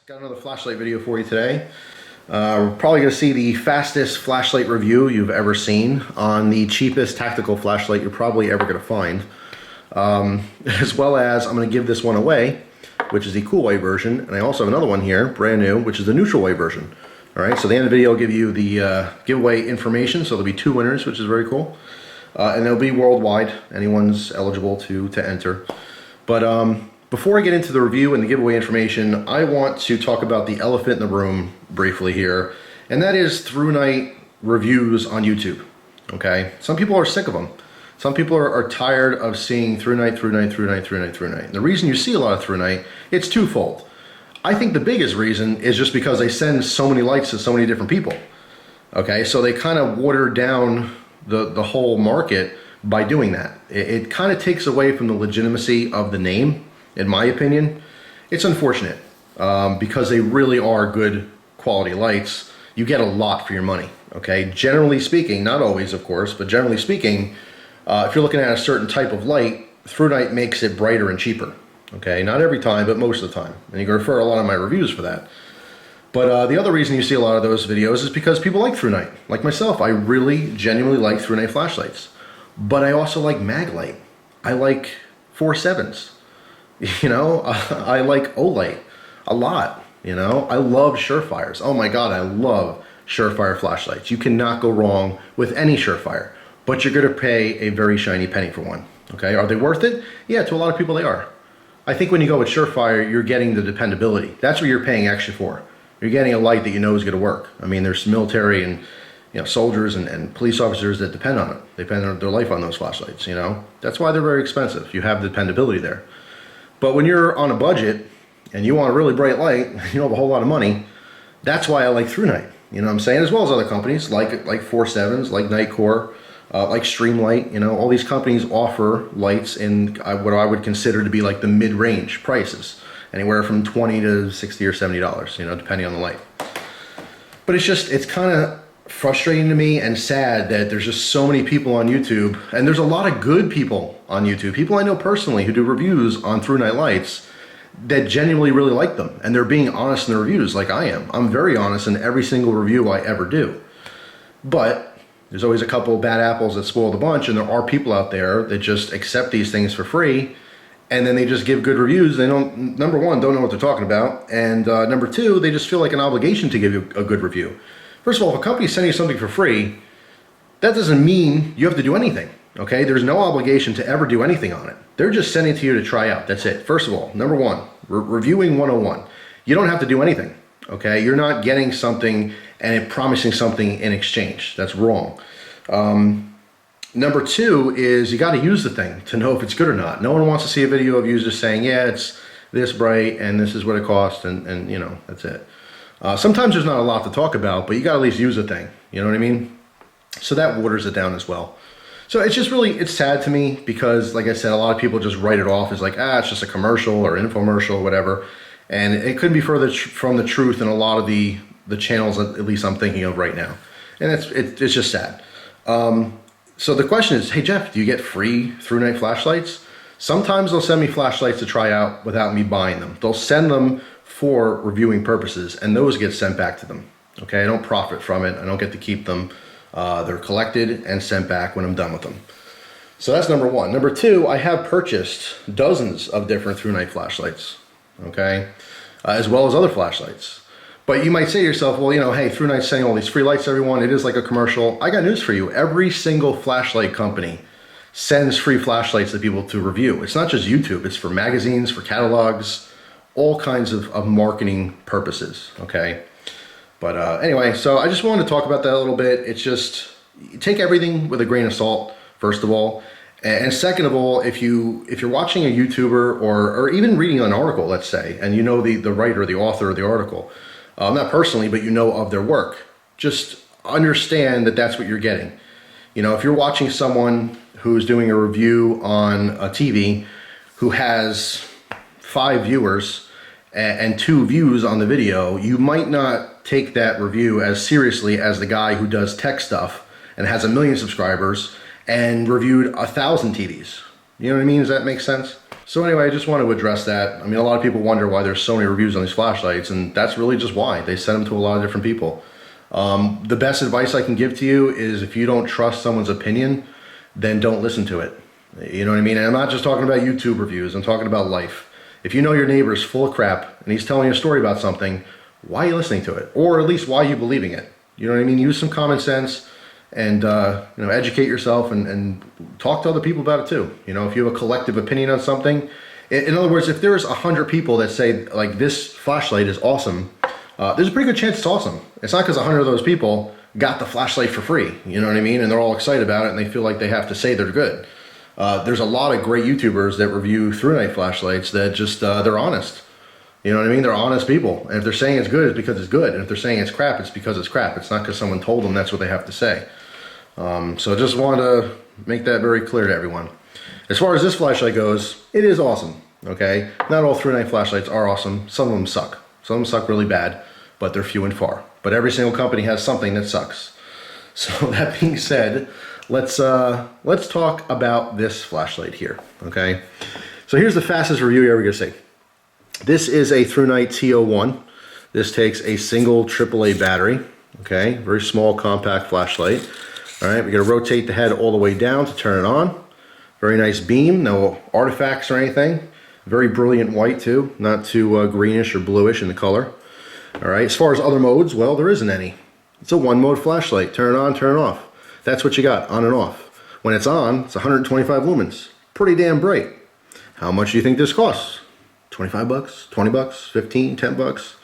Got another flashlight video for you today. We're probably going to see the fastest flashlight review you've ever seen on the cheapest tactical flashlight you're probably ever going to find. As well as I'm going to give this one away, which is the cool white version, and I also have another one here, brand new, which is the neutral white version. Alright, so at the end of the video I'll give you the giveaway information, so there'll be two winners, which is very cool. And they'll be worldwide, anyone's eligible to enter. But before I get into the review and the giveaway information, I want to talk about the elephant in the room briefly here, and that is through night reviews on YouTube. Okay, some people are sick of them. Some people are tired of seeing through night. And the reason you see a lot of through night, it's twofold. I think the biggest reason is just because they send so many lights to so many different people. Okay, so they kind of water down the whole market by doing that. It kind of takes away from the legitimacy of the name, in my opinion. It's unfortunate because they really are good quality lights. You get a lot for your money, okay? Generally speaking, not always of course, but generally speaking, if you're looking at a certain type of light, through night makes it brighter and cheaper, okay? Not every time, but most of the time. And you can refer a lot of my reviews for that. But the other reason you see a lot of those videos is because people like through night. Like myself, I really genuinely like through night flashlights. But I also like mag light. I like 4.7s. You know, I like Olight a lot. You know, I love Surefires. Oh my God, I love Surefire flashlights. You cannot go wrong with any Surefire, but you're gonna pay a very shiny penny for one. Okay, are they worth it? Yeah, to a lot of people they are. I think when you go with Surefire, you're getting the dependability. That's what you're paying extra for. You're getting a light that you know is gonna work. I mean, there's military and soldiers and police officers that depend on it. They depend on their life on those flashlights, you know? That's why they're very expensive. You have the dependability there. But when you're on a budget and you want a really bright light, you don't have a whole lot of money, that's why I like through night. You know what I'm saying? As well as other companies like 4.7s, like Nightcore, like Streamlight. You know, all these companies offer lights in what I would consider to be like the mid-range prices, anywhere from $20 to $60 or $70, you know, depending on the light. But it's kind of frustrating to me and sad that there's just so many people on YouTube, and there's a lot of good people on YouTube, people I know personally who do reviews on through night lights that genuinely really like them, and they're being honest in the reviews like I am. I'm very honest in every single review I ever do. But there's always a couple of bad apples that spoil the bunch, and there are people out there that just accept these things for free, and then they just give good reviews. They don't, number one, don't know what they're talking about, and number two, they just feel like an obligation to give you a good review. First of all, if a company is sending you something for free, that doesn't mean you have to do anything, okay? There's no obligation to ever do anything on it. They're just sending it to you to try out, that's it. First of all, number one, reviewing 101. You don't have to do anything, okay? You're not getting something and promising something in exchange. That's wrong. Number two is you gotta use the thing to know if it's good or not. No one wants to see a video of you just saying, yeah, it's this bright and this is what it costs and you know, that's it. Sometimes there's not a lot to talk about, but you gotta at least use the thing, you know what I mean? So that waters it down as well. So it's just really, it's sad to me because, like I said, a lot of people just write it off as like, it's just a commercial or infomercial or whatever. And it couldn't be further from the truth in a lot of the channels that at least I'm thinking of right now. And it's just sad. So the question is, hey Jeff, do you get free through night flashlights? Sometimes they'll send me flashlights to try out without me buying them. They'll send them for reviewing purposes, and those get sent back to them. Okay, I don't profit from it. I don't get to keep them. They're collected and sent back when I'm done with them. So that's number one. Number two, I have purchased dozens of different through night flashlights, okay, as well as other flashlights. But you might say to yourself, well, you know, hey, through night's sending all these free lights to everyone. It is like a commercial. I got news for you. Every single flashlight company sends free flashlights to people to review. It's not just YouTube. It's for magazines, for catalogs, all kinds of marketing purposes, okay? But anyway, so I just wanted to talk about that a little bit. It's just, take everything with a grain of salt, first of all. And second of all, if you're watching a YouTuber or even reading an article, let's say, and you know the writer, the author of the article, not personally, but you know of their work, just understand that that's what you're getting. You know, if you're watching someone who's doing a review on a TV who has 5 viewers and 2 views on the video, you might not take that review as seriously as the guy who does tech stuff and has 1 million subscribers and reviewed 1,000 TVs. You know what I mean? Does that make sense? So anyway, I just want to address that. I mean, a lot of people wonder why there's so many reviews on these flashlights, and that's really just why. They send them to a lot of different people. The best advice I can give to you is if you don't trust someone's opinion, then don't listen to it. You know what I mean? And I'm not just talking about YouTube reviews, I'm talking about life. If you know your neighbor's full of crap and he's telling you a story about something, why are you listening to it? Or at least why are you believing it? You know what I mean? Use some common sense and educate yourself and talk to other people about it too. You know, if you have a collective opinion on something, in other words, if there's 100 people that say like this flashlight is awesome, there's a pretty good chance it's awesome. It's not because 100 of those people got the flashlight for free, you know what I mean? And they're all excited about it and they feel like they have to say they're good. There's a lot of great YouTubers that review through-night flashlights that just, they're honest. You know what I mean? They're honest people. And if they're saying it's good, it's because it's good. And if they're saying it's crap, it's because it's crap. It's not because someone told them that's what they have to say. So just wanted to make that very clear to everyone. As far as this flashlight goes, it is awesome, okay? Not all through-night flashlights are awesome. Some of them suck. Some of them suck really bad, but they're few and far. But every single company has something that sucks. So that being said, let's talk about this flashlight here, okay? So here's the fastest review you're ever gonna see. This is a through-night T01. This takes a single AAA battery, okay? Very small, compact flashlight. All right, we're gonna rotate the head all the way down to turn it on. Very nice beam, no artifacts or anything. Very brilliant white too, not too greenish or bluish in the color. All right, as far as other modes, well, there isn't any. It's a one-mode flashlight, turn it on, turn it off. That's what you got, on and off. When it's on, it's 125 lumens. Pretty damn bright. How much do you think this costs? 25 bucks, 20 bucks, 15, 10 bucks?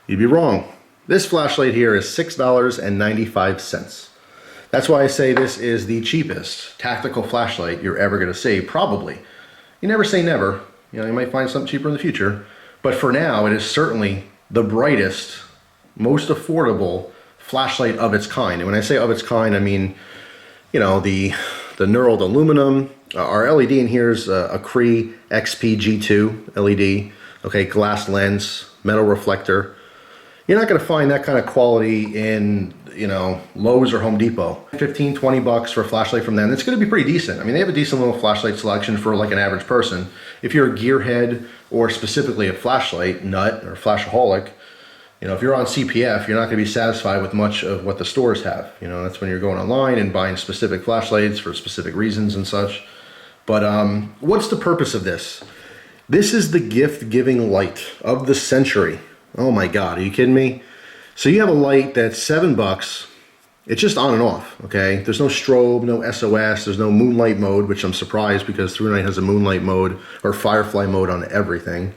You'd be wrong. This flashlight here is $6.95. That's why I say this is the cheapest tactical flashlight you're ever gonna see, probably. You never say never. You know, you might find something cheaper in the future. But for now, it is certainly the brightest, most affordable flashlight of its kind. And when I say of its kind, I mean, you know, the knurled aluminum. Our LED in here is a Cree XP-G2 LED. Okay, glass lens, metal reflector. You're not gonna find that kind of quality in, you know, Lowe's or Home Depot. 15, 20 bucks for a flashlight from them. It's gonna be pretty decent. I mean, they have a decent little flashlight selection for like an average person. If you're a gearhead or specifically a flashlight nut or flashaholic, you know, if you're on CPF, you're not gonna be satisfied with much of what the stores have. You know, that's when you're going online and buying specific flashlights for specific reasons and such. But what's the purpose of this? This is the gift-giving light of the century. Oh my God, are you kidding me? So you have a light that's $7. It's just on and off, okay? There's no strobe, no SOS, there's no moonlight mode, which I'm surprised because through-night has a moonlight mode or firefly mode on everything.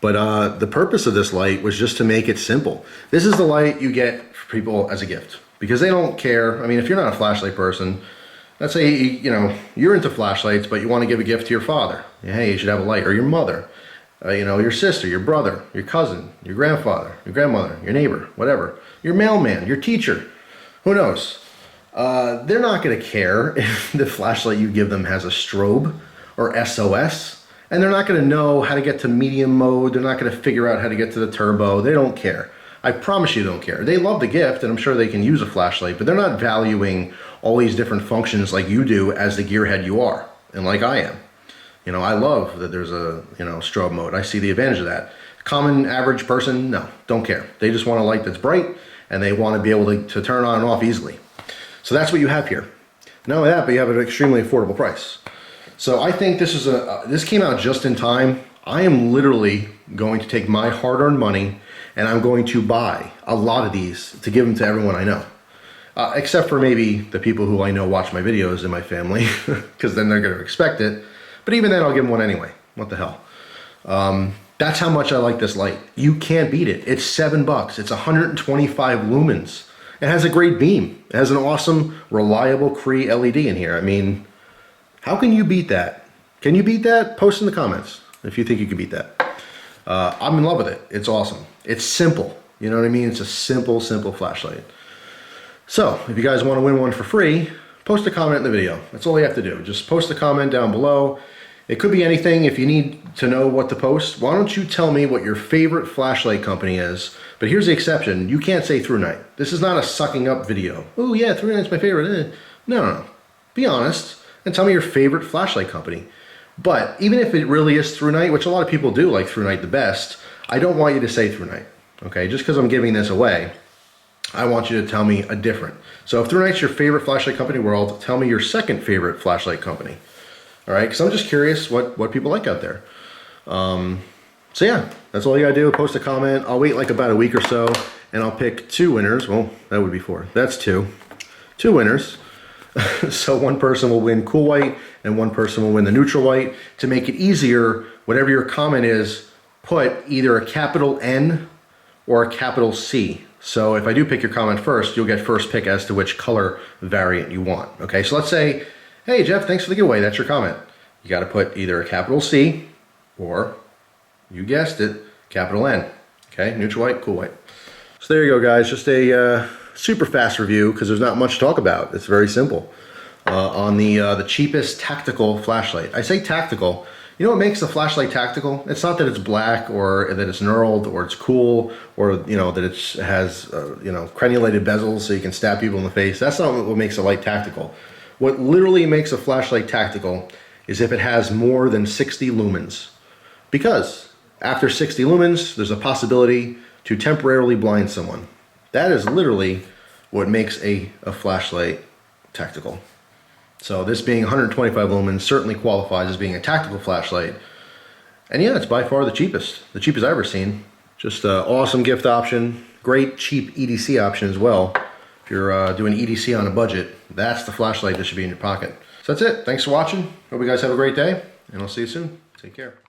But the purpose of this light was just to make it simple. This is the light you get for people as a gift because they don't care. I mean, if you're not a flashlight person, let's say, you know, you're into flashlights, but you want to give a gift to your father. Hey, you should have a light, or your mother. You know, your sister, your brother, your cousin, your grandfather, your grandmother, your neighbor, whatever. Your mailman, your teacher, who knows? They're not gonna care if the flashlight you give them has a strobe or SOS, and they're not gonna know how to get to medium mode. They're not gonna figure out how to get to the turbo. They don't care. I promise you they don't care. They love the gift, and I'm sure they can use a flashlight, but they're not valuing all these different functions like you do as the gearhead you are, and like I am. You know, I love that there's a, you know, strobe mode. I see the advantage of that. Common average person, no, don't care. They just want a light that's bright and they want to be able to turn on and off easily. So that's what you have here. Not only that, but you have an extremely affordable price. So I think this is this came out just in time. I am literally going to take my hard-earned money and I'm going to buy a lot of these to give them to everyone I know. Except for maybe the people who I know watch my videos in my family, because then they're going to expect it. But even then, I'll give them one anyway. What the hell? That's how much I like this light. You can't beat it. It's $7. It's 125 lumens. It has a great beam. It has an awesome, reliable Cree LED in here. I mean, how can you beat that? Can you beat that? Post in the comments if you think you can beat that. I'm in love with it. It's awesome. It's simple. You know what I mean? It's a simple, simple flashlight. So, if you guys want to win one for free, post a comment in the video. That's all you have to do. Just post a comment down below. It could be anything. If you need to know what to post, why don't you tell me what your favorite flashlight company is? But here's the exception. You can't say through-night. This is not a sucking up video. Oh yeah, through-night's my favorite. No. Be honest and tell me your favorite flashlight company. But even if it really is through night, which a lot of people do like through night the best, I don't want you to say through night, okay? Just because I'm giving this away, I want you to tell me a different. So if through night's your favorite flashlight company in the world, tell me your second favorite flashlight company. All right, because I'm just curious what people like out there. So yeah, that's all you gotta do. Post a comment. I'll wait like about a week or so, and I'll pick 2 winners. Well, that would be 4. That's 2 winners. So one person will win cool white, and one person will win the neutral white. To make it easier, whatever your comment is, put either a capital N or a capital C. So if I do pick your comment first, you'll get first pick as to which color variant you want. Okay, so let's say, hey Jeff, thanks for the giveaway. That's your comment. You got to put either a capital C or, you guessed it, capital N. Okay, neutral white, cool white. So there you go, guys. Just a super fast review because there's not much to talk about. It's very simple. On the cheapest tactical flashlight. I say tactical. You know what makes a flashlight tactical? It's not that it's black or that it's knurled or it's cool or that it has crenulated bezels so you can stab people in the face. That's not what makes a light tactical. What literally makes a flashlight tactical is if it has more than 60 lumens. Because after 60 lumens, there's a possibility to temporarily blind someone. That is literally what makes a flashlight tactical. So this being 125 lumens certainly qualifies as being a tactical flashlight. And yeah, it's by far the cheapest I've ever seen. Just an awesome gift option. Great cheap EDC option as well. If you're doing EDC on a budget, that's the flashlight that should be in your pocket. So that's it. Thanks for watching. Hope you guys have a great day, and I'll see you soon. Take care.